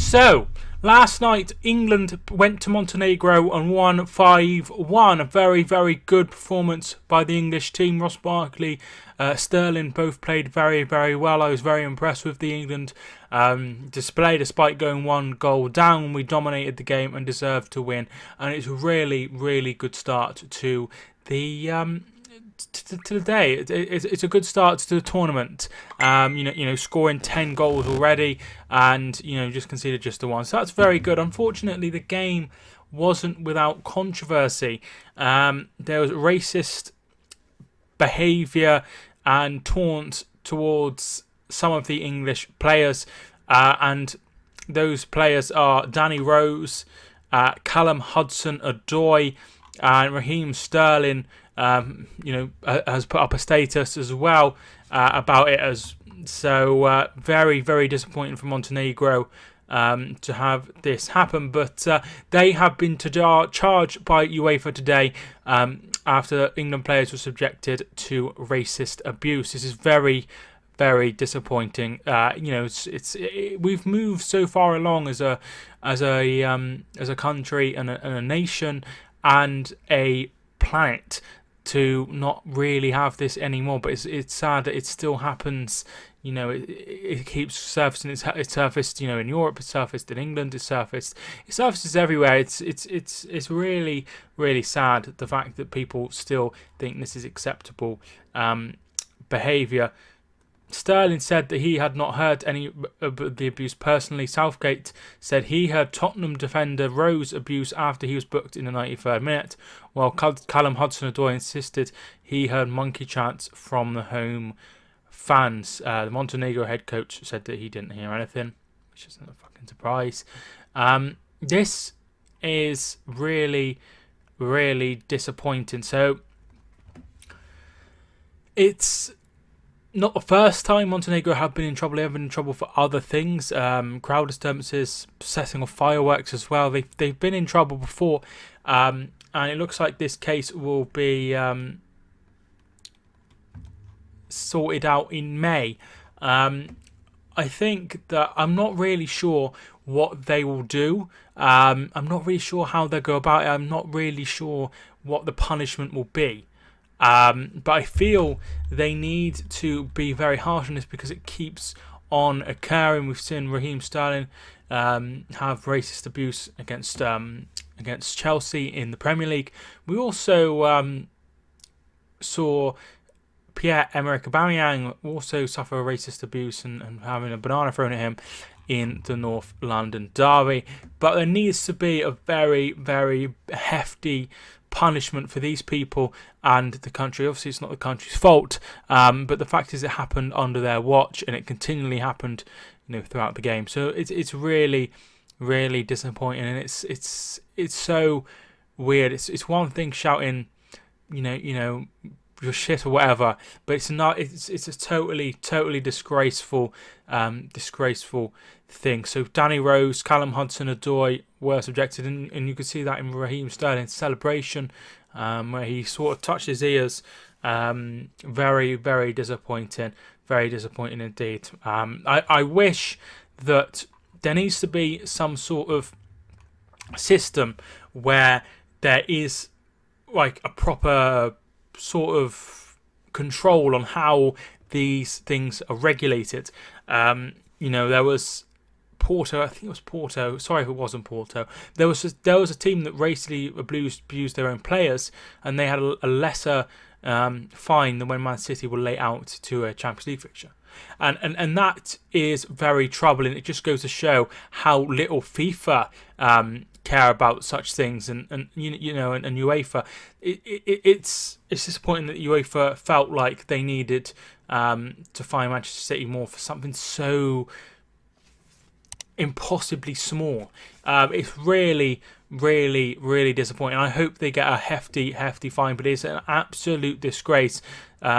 So, last night England went to Montenegro and won 5-1. A very, very good performance by the English team. Ross Barkley, Sterling both played very, very well. I was very impressed with the England display. Despite going 1 goal down, we dominated the game and deserved to win. And it's a really, really good start to the to the day. It's a good start to the tournament. Scoring 10 goals already, and just conceded just the one. So that's very good. Unfortunately, the game wasn't without controversy. There was racist behaviour and taunt towards some of the English players, and those players are Danny Rose, Callum Hudson-Odoi, and Raheem Sterling. Has put up a status as well about it. Very, very disappointing for Montenegro to have this happen. But they have been charged by Uefa today after England players were subjected to racist abuse. This is very, very disappointing. We've moved so far along as a country and a nation and a planet to not really have this anymore, but it's sad that it still happens. It keeps surfacing. It's surfaced, in Europe. It's surfaced in England. It surfaces everywhere. It's really, really sad, the fact that people still think this is acceptable behaviour. Sterling said that he had not heard any of the abuse personally. Southgate said he heard Tottenham defender Rose abuse after he was booked in the 93rd minute, while Callum Hudson-Odoi insisted he heard monkey chants from the home fans. The Montenegro head coach said that he didn't hear anything, which isn't a fucking surprise. This is really, really disappointing. So it's not the first time Montenegro have been in trouble. They've been in trouble for other things, crowd disturbances, setting off fireworks as well. They've been in trouble before, and it looks like this case will be sorted out in May. I think that I'm not really sure what they will do. I'm not really sure how they'll go about it. I'm not really sure what the punishment will be. But I feel they need to be very harsh on this because it keeps on occurring. We've seen Raheem Sterling have racist abuse against Chelsea in the Premier League. We also saw Pierre-Emerick Aubameyang also suffer racist abuse and having a banana thrown at him in the North London derby. But there needs to be a very, very hefty punishment for these people and the country. Obviously, it's not the country's fault, but the fact is it happened under their watch, and it continually happened, throughout the game. So it's really, really disappointing, and it's so weird. It's one thing shouting, your shit or whatever, but it's not. It's a totally disgraceful thing. So Danny Rose, Callum Hudson-Odoi were subjected, and you could see that in Raheem Sterling's celebration, where he sort of touched his ears. Very, very disappointing. Very disappointing indeed. I wish that there needs to be some sort of system where there is like a proper sort of control on how these things are regulated. There was Porto. I think it was Porto. Sorry if it wasn't Porto. There was a team that racially abused their own players, and they had a lesser fine than when Man City were laid out to a Champions League fixture. And that is very troubling. It just goes to show how little FIFA care about such things, and UEFA. It's disappointing that UEFA felt like they needed to fine Manchester City more for something so impossibly small. It's really, really, really disappointing. I hope they get a hefty fine, but it's an absolute disgrace, for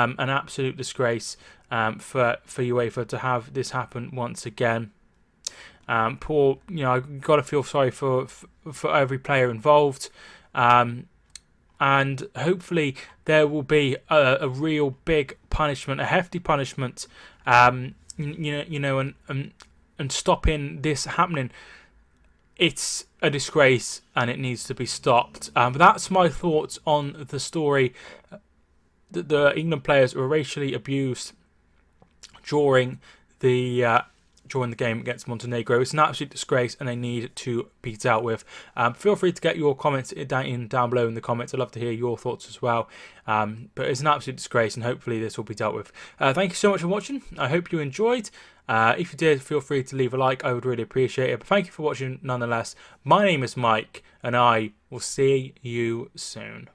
UEFA to have this happen once again. I've got to feel sorry for every player involved, and hopefully there will be a real big punishment, a hefty punishment, and and stopping this happening. It's a disgrace and it needs to be stopped. But that's my thoughts on the story. The England players were racially abused during the game against Montenegro. It's an absolute disgrace and they need to be dealt with. Feel free to get your comments down below in the comments. I'd love to hear your thoughts as well. But it's an absolute disgrace and hopefully this will be dealt with. Thank you so much for watching. I hope you enjoyed. If you did, feel free to leave a like. I would really appreciate it. But thank you for watching nonetheless. My name is Mike and I will see you soon.